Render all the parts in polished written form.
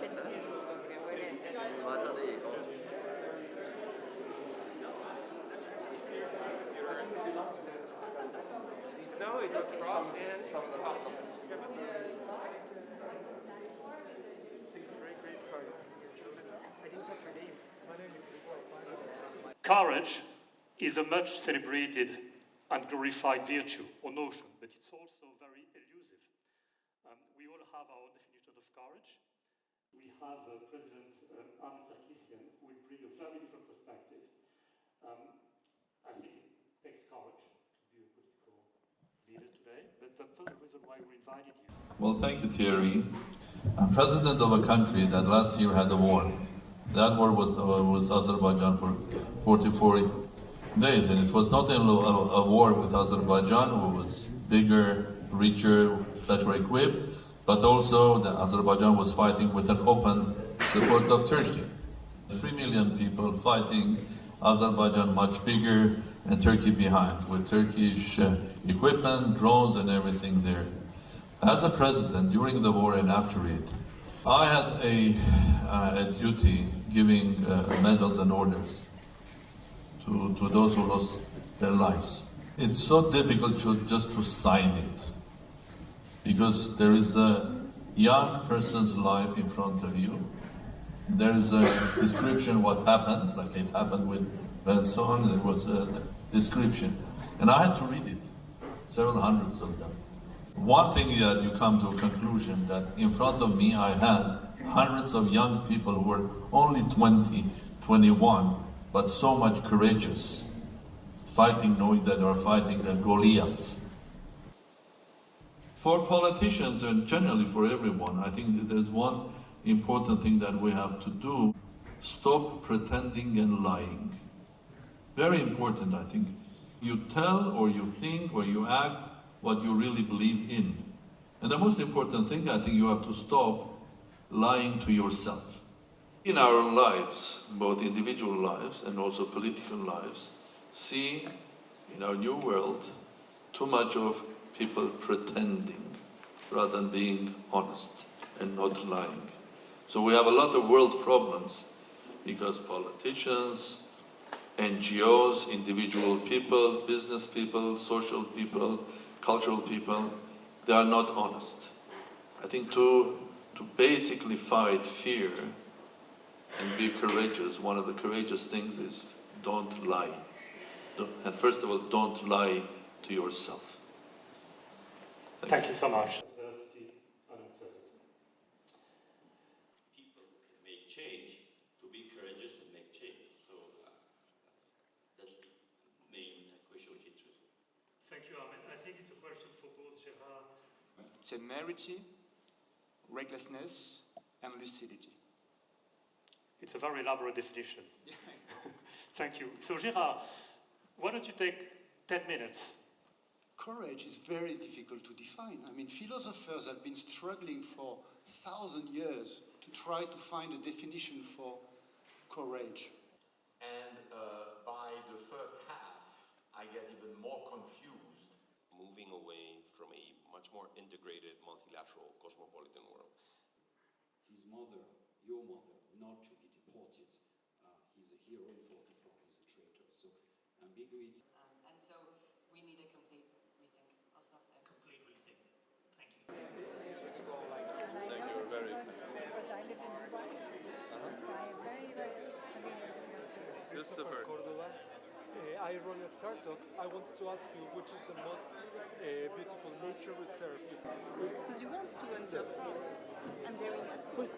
No, it was cropped and great, sorry. I didn't catch your name. My name is Courage is a much celebrated and glorified virtue or notion, but it's also very elusive. We all have our definition of courage. We have President Armand Sarkisian, who will bring a very different perspective. I think it takes courage to be a political leader today, but that's not the reason why we invited you. Well, thank you, Thierry. I'm president of a country that last year had a war. That war was Azerbaijan for 44 days, and it was not only a war with Azerbaijan, who was bigger, richer, better equipped, but also that Azerbaijan was fighting with an open support of Turkey. 3 million people fighting, Azerbaijan much bigger, and Turkey behind, with Turkish equipment, drones, and everything there. As a president, during the war and after it, I had a duty giving medals and orders to those who lost their lives. It's so difficult just to sign it, because there is a young person's life in front of you. There is a description what happened, like it happened with Benson. There was a description, and I had to read it, several hundreds of them. One thing that you come to a conclusion that in front of me I had hundreds of young people who were only 20, 21, but so much courageous, fighting knowing that they are fighting a Goliath. For politicians and generally for everyone, I think that there's one important thing that we have to do: stop pretending and lying. Very important, I think. You tell or you think or you act what you really believe in. And the most important thing, I think you have to stop lying to yourself. In our own lives, both individual lives and also political lives, see in our new world too much of people pretending rather than being honest and not lying. So we have a lot of world problems because politicians, NGOs, individual people, business people, social people, cultural people, they are not honest. I think to basically fight fear and be courageous, one of the courageous things is don't lie. And first of all, don't lie to yourself. Thank you so much. Adversity and uncertainty. People may change to be courageous and make change. So that's the main question which interests me. Thank you, Armand. I think it's a question for both Gérard. Temerity, recklessness, and lucidity. It's a very elaborate definition. Thank you. So, Gérard, why don't you take 10 minutes? Courage is very difficult to define. I mean, philosophers have been struggling for 1,000 years to try to find a definition for courage. And by the first half, I get even more confused. Moving away from a much more integrated, multilateral, cosmopolitan world. His mother, your mother, not to be deported. He's a hero in 44, he's a traitor. So ambiguity. And so we need a complete rethink. I'll stop there. Complete rethink. Thank you. Thank you very much. Christopher. I run a startup. I wanted to ask you which is the most beautiful nature reserve. Because you want to interpret and there is When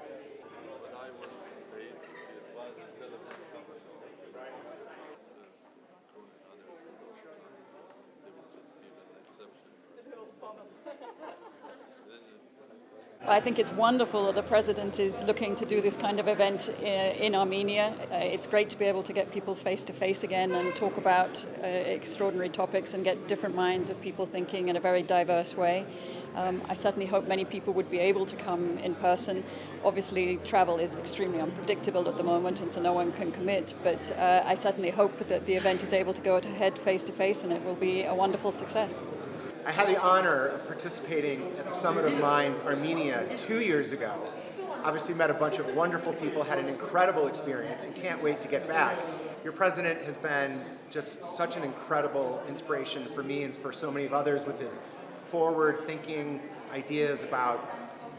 I was raised, it was instead of I think it's wonderful that the president is looking to do this kind of event in Armenia. It's great to be able to get people face to face again and talk about extraordinary topics and get different minds of people thinking in a very diverse way. I certainly hope many people would be able to come in person. Obviously, travel is extremely unpredictable at the moment, and so no one can commit. But I certainly hope that the event is able to go ahead face to face, and it will be a wonderful success. I had the honor of participating at the Summit of Minds Armenia 2 years ago. Obviously met a bunch of wonderful people, had an incredible experience, and can't wait to get back. Your president has been just such an incredible inspiration for me and for so many of others with his forward-thinking ideas about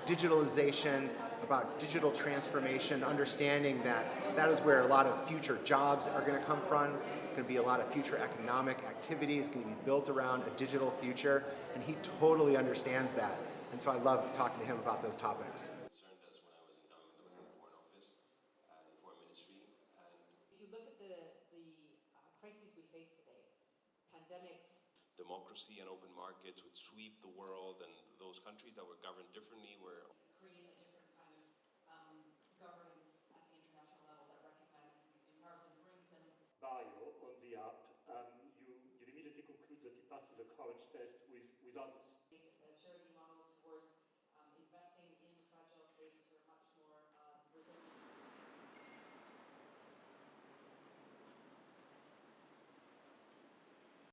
digitalization, about digital transformation, understanding that that is where a lot of future jobs are going to come from. It's going to be a lot of future economic activity. It's going to be built around a digital future, and he totally understands that. And so I love talking to him about those topics. If you look at the crises we face today, pandemics, democracy and open markets would sweep the world, and those countries that were governed differently were create a different kind of governance at the international level that recognizes these new powers and brings them. Bio on the app, you'll immediately conclude that it passes a courage test with others.